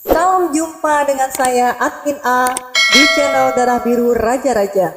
Salam jumpa dengan saya Admin A di channel Darah Biru Raja-Raja.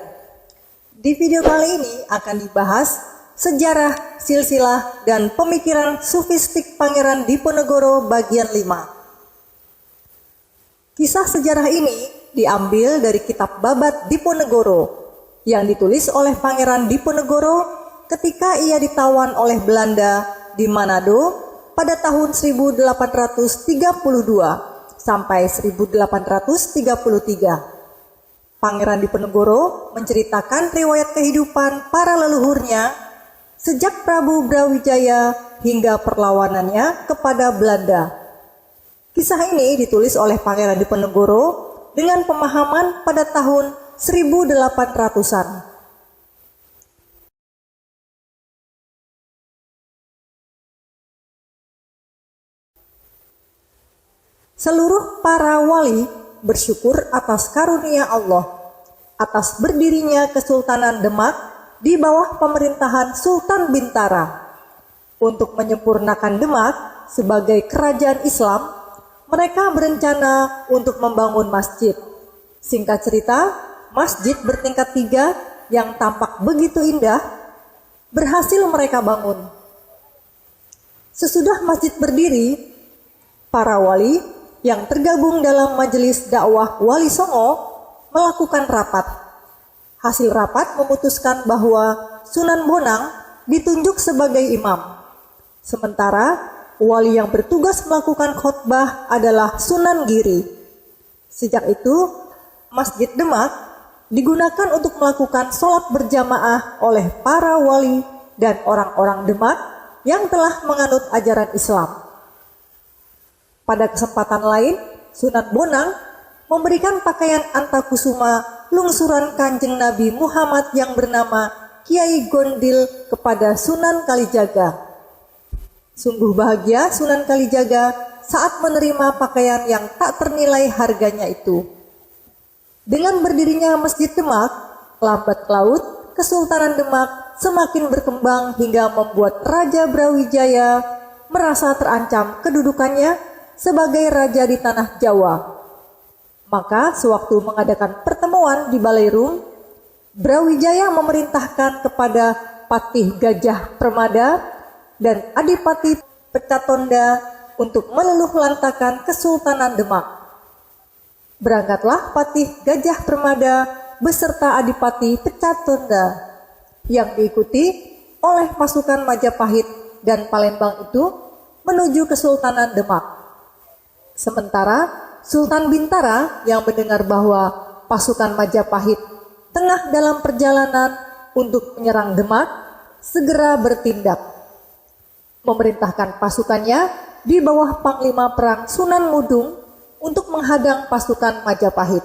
Di video kali ini akan dibahas sejarah, silsilah, dan pemikiran sufistik Pangeran Diponegoro bagian 5. Kisah sejarah ini diambil dari kitab Babat Diponegoro yang ditulis oleh Pangeran Diponegoro ketika ia ditawan oleh Belanda di Manado pada tahun 1832 sampai 1833. Pangeran Diponegoro menceritakan riwayat kehidupan para leluhurnya sejak Prabu Brawijaya hingga perlawanannya kepada Belanda. Kisah ini ditulis oleh Pangeran Diponegoro dengan pemahaman pada tahun 1800-an. Seluruh para wali bersyukur atas karunia Allah, atas berdirinya Kesultanan Demak di bawah pemerintahan Sultan Bintara. Untuk menyempurnakan Demak sebagai kerajaan Islam, mereka berencana untuk membangun masjid. Singkat cerita, masjid bertingkat 3 yang tampak begitu indah berhasil mereka bangun. Sesudah masjid berdiri, para wali yang tergabung dalam majelis dakwah Wali Songo melakukan rapat. Hasil rapat memutuskan bahwa Sunan Bonang ditunjuk sebagai imam. Sementara wali yang bertugas melakukan khotbah adalah Sunan Giri. Sejak itu, Masjid Demak digunakan untuk melakukan sholat berjamaah oleh para wali dan orang-orang Demak yang telah menganut ajaran Islam. Pada kesempatan lain, Sunan Bonang memberikan pakaian antakusuma lungsuran Kanjeng Nabi Muhammad yang bernama Kiai Gondil kepada Sunan Kalijaga. Sungguh bahagia Sunan Kalijaga saat menerima pakaian yang tak ternilai harganya itu. Dengan berdirinya Masjid Demak, lambat laut Kesultanan Demak semakin berkembang hingga membuat Raja Brawijaya merasa terancam kedudukannya sebagai raja di tanah Jawa. Maka sewaktu mengadakan pertemuan di Balairum, Brawijaya memerintahkan kepada Patih Gajah Permada dan Adipati Pecatonda untuk meluluh lantakan Kesultanan Demak. Berangkatlah Patih Gajah Permada beserta Adipati Pecatonda yang diikuti oleh pasukan Majapahit dan Palembang itu menuju Kesultanan Demak. Sementara Sultan Bintara yang mendengar bahwa pasukan Majapahit tengah dalam perjalanan untuk menyerang Demak, segera bertindak. Memerintahkan pasukannya di bawah Panglima Perang Sunan Mudung untuk menghadang pasukan Majapahit.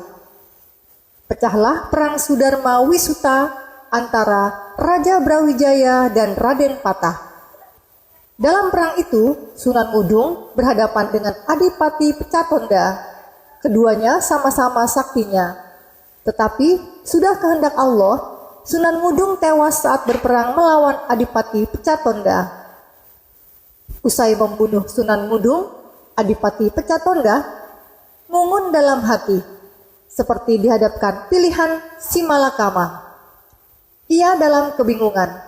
Pecahlah Perang Sudarma Wisuta antara Raja Brawijaya dan Raden Patah. Dalam perang itu, Sunan Mudung berhadapan dengan Adipati Pecatonda. Keduanya sama-sama saktinya. Tetapi sudah kehendak Allah, Sunan Mudung tewas saat berperang melawan Adipati Pecatonda. Usai membunuh Sunan Mudung, Adipati Pecatonda ngungun dalam hati, seperti dihadapkan pilihan Simalakama. Ia dalam kebingungan,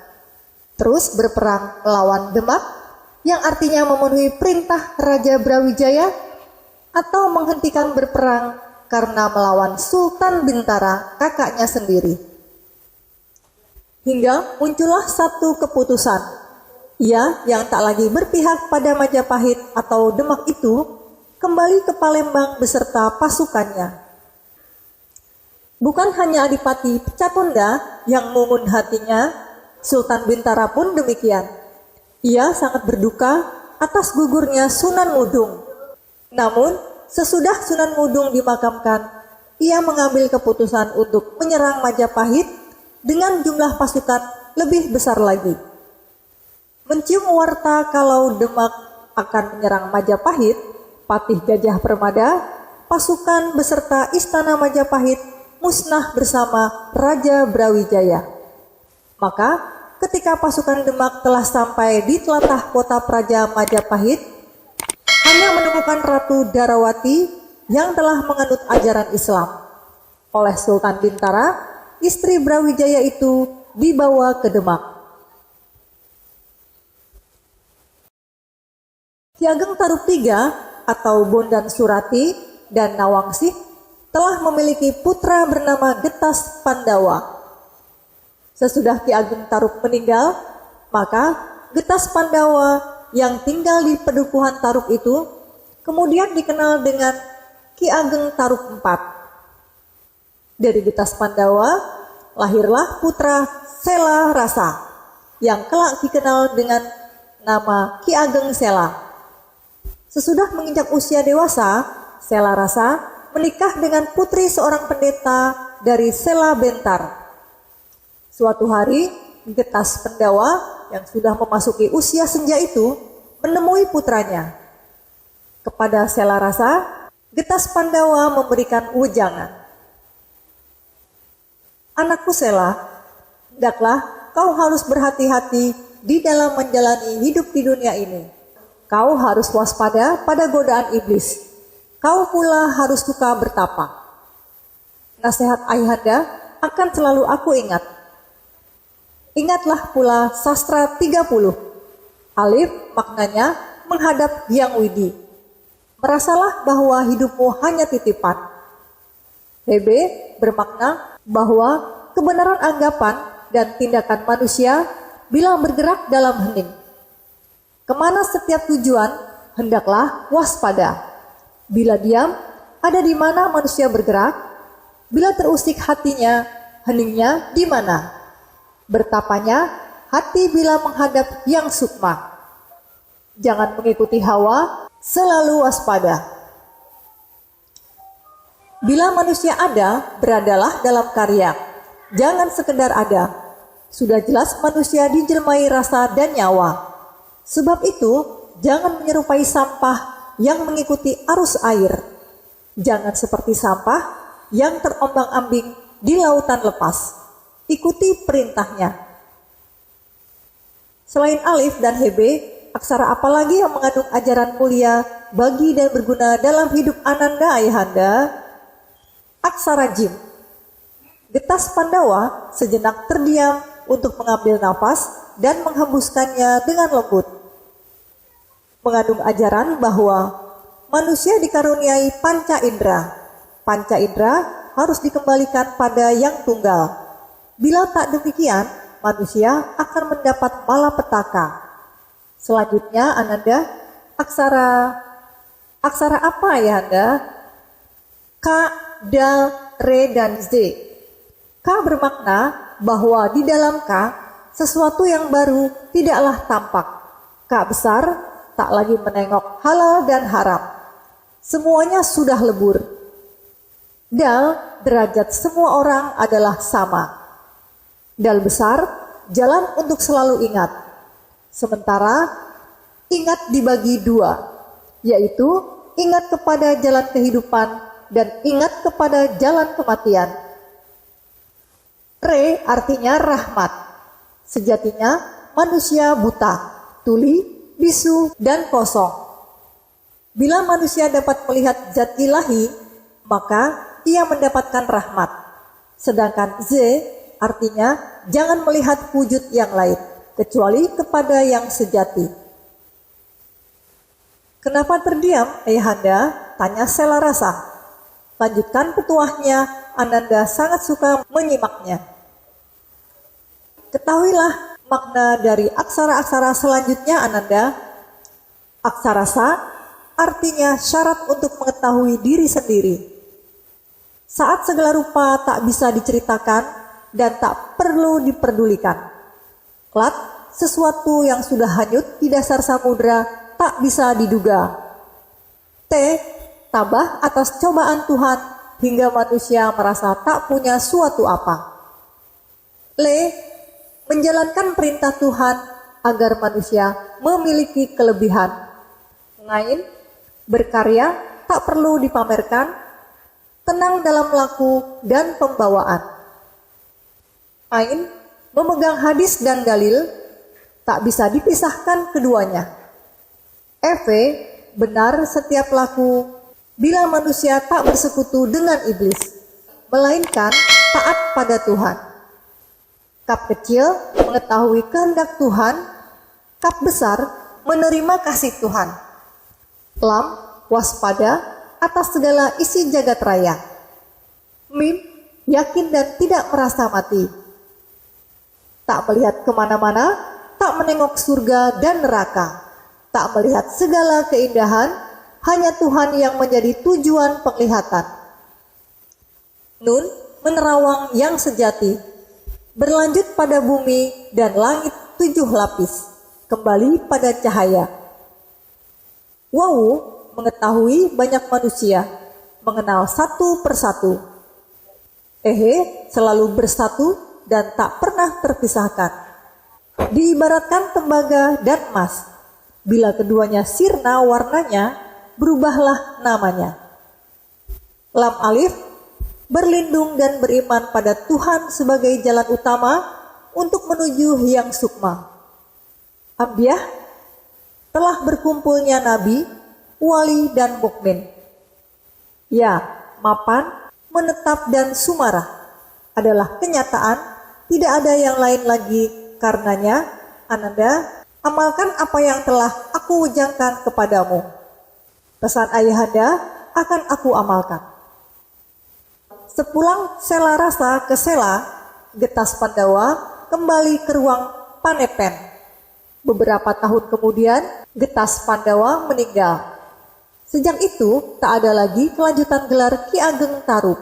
terus berperang melawan Demak, yang artinya memenuhi perintah Raja Brawijaya, atau menghentikan berperang karena melawan Sultan Bintara, kakaknya sendiri. Hingga muncullah satu keputusan. Ia yang tak lagi berpihak pada Majapahit atau Demak itu kembali ke Palembang beserta pasukannya. Bukan hanya Adipati Pecatonda yang mengun hatinya, Sultan Bintara pun demikian. Ia sangat berduka atas gugurnya Sunan Mudung. Namun, sesudah Sunan Mudung dimakamkan, ia mengambil keputusan untuk menyerang Majapahit dengan jumlah pasukan lebih besar lagi. Mencium warta kalau Demak akan menyerang Majapahit, Patih Gajah Permada, pasukan beserta istana Majapahit musnah bersama Raja Brawijaya. Maka ketika pasukan Demak telah sampai di telatah kota Praja Majapahit, hanya menemukan Ratu Darawati yang telah menganut ajaran Islam. Oleh Sultan Bintara, istri Brawijaya itu dibawa ke Demak. Ki Ageng Tarub III atau Bondan Surati dan Nawangsih telah memiliki putra bernama Getas Pandawa. Sesudah Ki Ageng Tarub meninggal, maka Getas Pandawa yang tinggal di Pedukuhan Tarub itu kemudian dikenal dengan Ki Ageng Tarub IV. Dari Getas Pandawa lahirlah putra Sela Rasa yang kelak dikenal dengan nama Ki Ageng Sela. Sesudah menginjak usia dewasa, Sela Rasa menikah dengan putri seorang pendeta dari Sela Bentar. Suatu hari, Getas Pandawa yang sudah memasuki usia senja itu menemui putranya. Kepada Sela Rasa, Getas Pandawa memberikan wejangan. "Anakku Sela, hendaklah kau harus berhati-hati di dalam menjalani hidup di dunia ini. Kau harus waspada pada godaan iblis. Kau pula harus suka bertapa. Nasihat ayahanda akan selalu aku ingat. Ingatlah pula sastra 30. Alif maknanya menghadap Hyang Widi. Merasalah bahwa hidupmu hanya titipan. HB bermakna bahwa kebenaran anggapan dan tindakan manusia bila bergerak dalam hening. Kemana setiap tujuan, hendaklah waspada. Bila diam, ada di mana manusia bergerak. Bila terusik hatinya, heningnya di mana. Bertapanya hati bila menghadap yang sukma. Jangan mengikuti hawa, selalu waspada. Bila manusia ada, beradalah dalam karya. Jangan sekedar ada. Sudah jelas manusia dijelmai rasa dan nyawa. Sebab itu, jangan menyerupai sampah yang mengikuti arus air. Jangan seperti sampah yang terombang-ambing di lautan lepas. Ikuti perintahnya. Selain alif dan hb, aksara apa lagi yang mengandung ajaran mulia bagi dan berguna dalam hidup Ananda ayahanda? Aksara jim. Getas Pandawa sejenak terdiam untuk mengambil nafas dan menghembuskannya dengan lembut. Mengandung ajaran bahwa manusia dikaruniai panca indera. Panca indera harus dikembalikan pada yang tunggal. Bila tak demikian, manusia akan mendapat malapetaka. Selanjutnya, Ananda, aksara apa ya Anda? K, dal, re, dan z. K bermakna bahwa di dalam K, sesuatu yang baru tidaklah tampak. K besar, tak lagi menengok halal dan haram. Semuanya sudah lebur. Dal, derajat semua orang adalah sama. Dal besar, jalan untuk selalu ingat. Sementara, ingat dibagi dua, yaitu ingat kepada jalan kehidupan dan ingat kepada jalan kematian. Re artinya rahmat. Sejatinya manusia buta, tuli, bisu, dan kosong. Bila manusia dapat melihat zat ilahi, maka ia mendapatkan rahmat. Sedangkan Z artinya jangan melihat wujud yang lain, kecuali kepada yang sejati. Kenapa terdiam, ayahanda? Tanya Sela Rasa. Lanjutkan petuahnya, Ananda sangat suka menyimaknya. Ketahuilah makna dari aksara-aksara selanjutnya Ananda. Aksara Sa artinya syarat untuk mengetahui diri sendiri. Saat segala rupa tak bisa diceritakan dan tak perlu diperdulikan. Klat, sesuatu yang sudah hanyut di dasar samudra tak bisa diduga. T, tabah atas cobaan Tuhan hingga manusia merasa tak punya suatu apa. Le, menjalankan perintah Tuhan agar manusia memiliki kelebihan. Ngain, berkarya tak perlu dipamerkan, tenang dalam laku dan pembawaan. Ain, memegang hadis dan dalil, tak bisa dipisahkan keduanya. Benar setiap laku bila manusia tak bersekutu dengan iblis, melainkan taat pada Tuhan. Kap kecil mengetahui kehendak Tuhan, kap besar menerima kasih Tuhan. Lam waspada atas segala isi jagat raya. Mim yakin dan tidak merasa mati. Tak melihat kemana-mana, tak menengok surga dan neraka, tak melihat segala keindahan, hanya Tuhan yang menjadi tujuan penglihatan. Nun menerawang yang sejati, berlanjut pada bumi dan langit 7 lapis, kembali pada cahaya. Wawu mengetahui banyak manusia, mengenal satu persatu. Selalu bersatu dan tak pernah terpisahkan. Diibaratkan tembaga dan emas, bila keduanya sirna warnanya, berubahlah namanya. Lam alif berlindung dan beriman pada Tuhan sebagai jalan utama untuk menuju yang sukma. Ambiyah telah berkumpulnya nabi, wali dan mukmin. Ya, mapan, menetap dan sumarah adalah kenyataan, tidak ada yang lain lagi. Karenanya, Ananda, amalkan apa yang telah aku wujangkan kepadamu. Pesan ayahanda akan aku amalkan. Sepulang Sela Rasa ke Sela, Getas Pandawa kembali ke ruang Panepen. Beberapa tahun kemudian, Getas Pandawa meninggal. Sejak itu, tak ada lagi kelanjutan gelar Ki Ageng Tarub,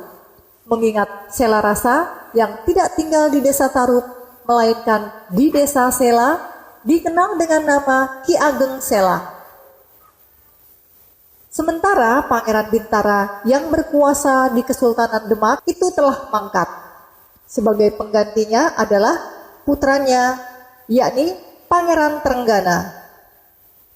mengingat Sela Rasa yang tidak tinggal di desa Tarub, melainkan di desa Sela, dikenal dengan nama Ki Ageng Sela. Sementara Pangeran Bintara yang berkuasa di Kesultanan Demak itu telah mangkat. Sebagai penggantinya adalah putranya, yakni Pangeran Trenggana.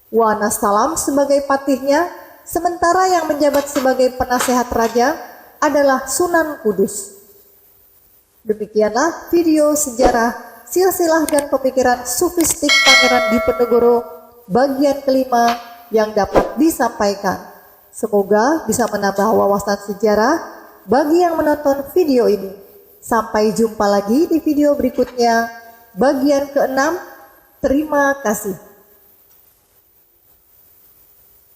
Wonosalam sebagai patihnya, sementara yang menjabat sebagai penasehat raja adalah Sunan Kudus. Demikianlah video sejarah, silsilah dan pemikiran sufistik Pangeran Diponegoro bagian kelima yang dapat disampaikan. Semoga bisa menambah wawasan sejarah bagi yang menonton video ini. Sampai jumpa lagi di video berikutnya, bagian ke-6. Terima kasih.